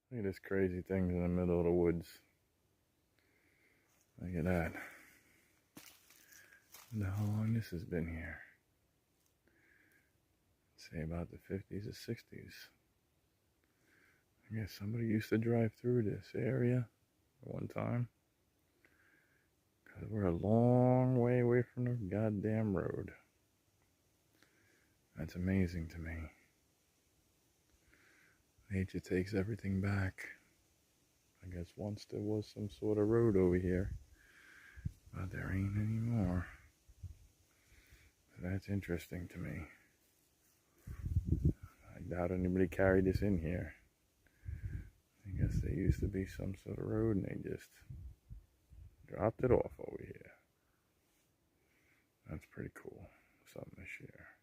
Look at this crazy thing in the middle of the woods. Look at that. I wonder how long this has been here. Say about the 50s or 60s. I guess somebody used to drive through this area at one time. Because we're a long way away from the goddamn road. That's amazing to me. Nature takes everything back. I guess once there was some sort of road over here, but there ain't anymore. So that's interesting to me. I doubt anybody carried this in here. I guess there used to be some sort of road and they just dropped it off over here. That's pretty cool. Something to share.